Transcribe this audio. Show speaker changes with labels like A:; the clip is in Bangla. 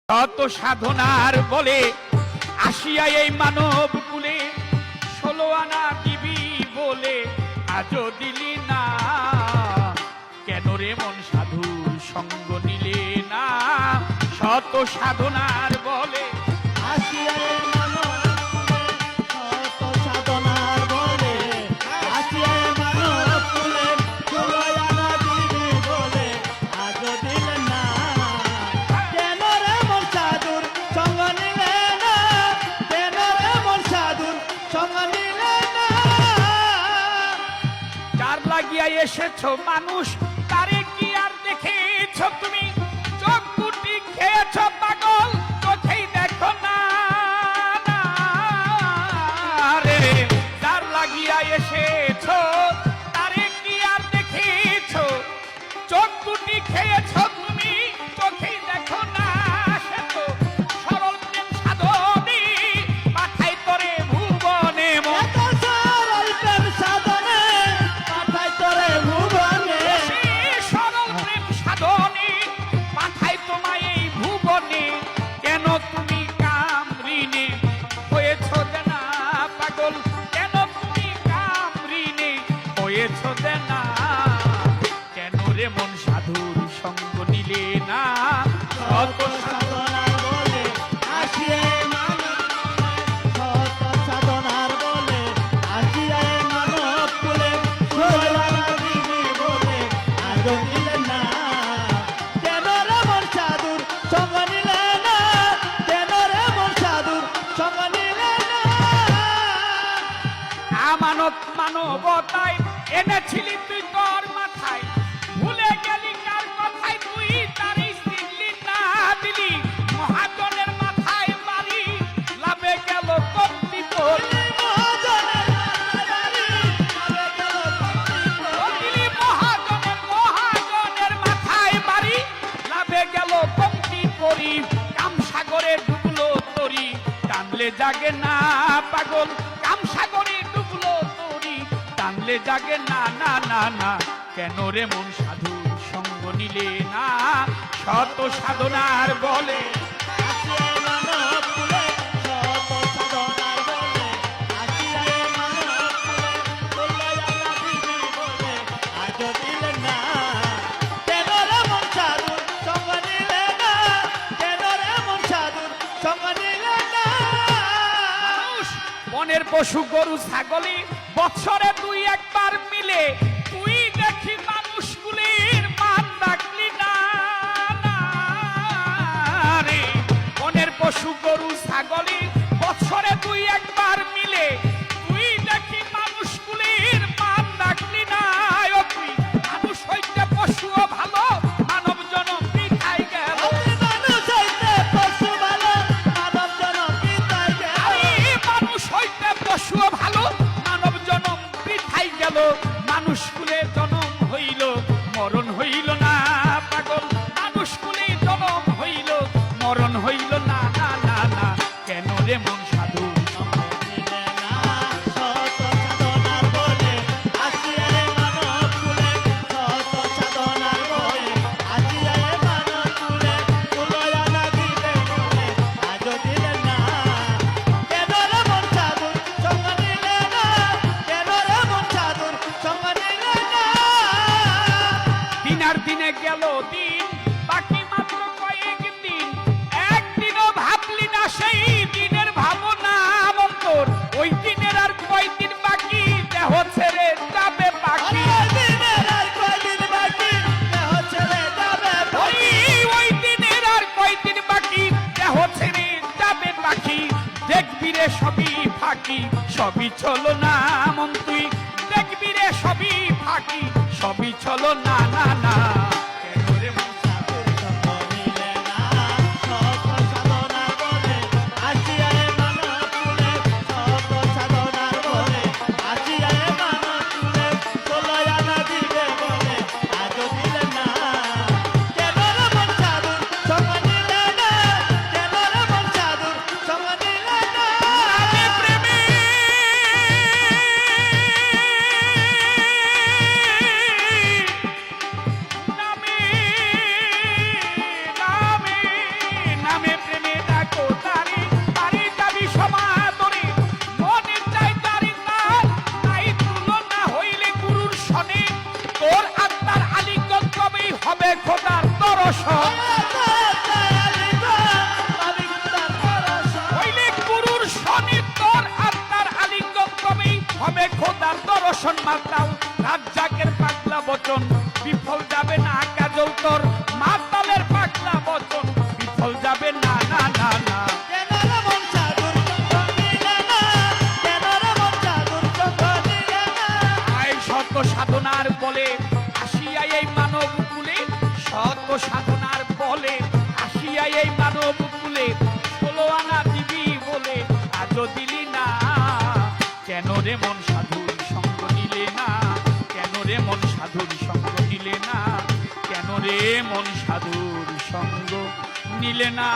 A: কত সাধনার বলে আসিয়া এই মানব কুলে 16 আনা দিবি বলে আজও দিলি না। কেন রে মন সাধুর সঙ্গ নিলে না? শত সাধনার বলে
B: আসিয়া এই মানব কুলে, শত সাধনার বলে আসিয়া এই মানব কুলে 16 আনা দিবি বলে আজও দিলে না। কেন রে মন সাধুর সঙ্গ নিলে না? কেন রে মন সাধুর সঙ্গ নিলে না?
A: যার লাগিয়া এসেছো মানুষ তারে কি আর দেখেছো তুমি? চোখ দুটি খেয়েছো পাগল, চোখেই দেখো না রে। যার লাগিয়া এসেছো তারে কি আর দেখেছো? চোখ দুটি খেয়েছো তুমি, চোখেই দেখো না। সে তো সরল প্রেম সাধনী পাঠাই তোরে ভুবনে মন।
B: এত সরল প্রেম সাধনে পাঠাই তোরে ভুবনে।
A: সরল প্রেম সাধনী পাঠাই তোমায় এই ভুবনে। কেন তুমি কামরিনে হয়েছ দেনা পাগল? কেন তুমি কামরিনে হয়েছ দেনা? কেন রে মন সাধুর সঙ্গ নিলে না? শত
B: সাধনার বলে আসিয়া এই মানব কুলে, শত সাধনার বলে আসিয়া এই মানব কুলে 16 আনা দিবি বলে আজও দিলে না। কেন রে মন সাধুর সঙ্গ নিলে না? কেন রে মন সাধুর সঙ্গ নিলে না?
A: আমানত মানবতায় এনেছিলি তুই তোর মাথায়। ভুলে গেলি কার কথায় তুই তারই দিলি না দিলি। মহাজনের মাথায় বাড়ি লাভে গেল কমতি তোর।
B: মহাজনের বাড়ি আগে গেল
A: ও দিলি মহাজনের মাথায় বাড়ি লাভে গেল কমতি করি। কামসাগরে ডুবলো তরি টানলে জাগে না পাগল। কামসাগরে ডুবলো তরি টানলে জাগে না না না না। কেন রে মন সাধুর সঙ্গ নিলে না? শত সাধনার বলে
B: আসিয়া এই মানব কুলে, শত সাধনার বলে আসিয়া এই মানব কুলে 16 আনা দিবি বলে আজও দিলে না। কেন রে মন সাধুর সঙ্গ নিলে না? কেন রে মন সাধুর সঙ্গ নিলে না?
A: মানুষ বনের পশু গরু ছাগলি বছরে দুই একবার মিলে। তুই দেখি মানুষগুলির মান রাখলি না রে। বনের পশু গরু ছাগলি বছরে দুই একবার মিলে। তুই দেখি মানুষগুলির মান রাখলি না। ও তুই মানুষ হইতে পশুও ভালো, মানব জনম বৃথায় গেল।
B: মানুষ হইতে পশু ভালো, মানব জনম বৃথায় গেল।
A: মানুষ হইতে পশুও ভালো, মানব জনম বৃথায় গেল। মানুষ কুলে জনম হইল, মরণ হইল না পাগল। মানুষ কুলে জনম হইল, মরণ হইল না না না না। কেন রে মন সাধু
B: সঙ্গ নিলে না? শত সাধনার বলে আসিয়া এই মানব কুলে, শত সাধনার বলে আসিয়া এই মানব কুলে 16 আনা দিবে বলে আজও দিলে না। কেন রে মন সাধুর সঙ্গ নিলে না? কেন রে মন সাধুর সঙ্গ নিলে না?
A: দিন আর দিনে গেল দিন, বাকি মাত্র কয়েক দিন। একদিনও ভাবলি না সেই দিনের ভাবনা অন্তর। ওই দিনের আর কয়দিন বাকি, দেহ ছেড়ে যাবে পাখি।
B: আরে দিনের আর কয়দিন বাকি, দেহ ছেড়ে যাবে পাখি।
A: ওই দিনের আর কয়দিন বাকি, দেহ ছেড়ে যাবে পাখি। দেখবি রে সবই ফাঁকি, সবই চলো না মন তুই। দেখবি রে সবই ফাঁকি, সবই চলো না না না। কেন রে মন
B: সাধুর সঙ্গ নিলে না? শত সাধনার বলে আসিয়া এই মানব কুলে, শত সাধনার বলে আসিয়া এই মানব কুলে 16 আনা দিবে বলে আজও দিলে না। কেন রে মন সাধুর সঙ্গ নিলে না? কেন রে মন সাধুর সঙ্গ নিলে না?
A: রাধে প্রেমে মাতাল রাজ্জাকের পাগলা বচন বিফল যাবে না কাজল তোর মাতালের পাগলা বচন বিফল যাবে না না না না
B: কেন রে মন সাধুর সঙ্গ নিলে না কেন রে মন সাধুর সঙ্গ নিলে না
A: আয় শত সাধনার বলে আসিয়া এই মানব কুলে শত সাধনার বলে আসিয়া এই মানব কুলে 16 আনা দিবি বলে আজও দিলি না কেন রে মন সাধুর সঙ্গ নিলে না কেন রে মন সাধুর সঙ্গ নিলে না কেন রে মন সাধুর সঙ্গ নিলে না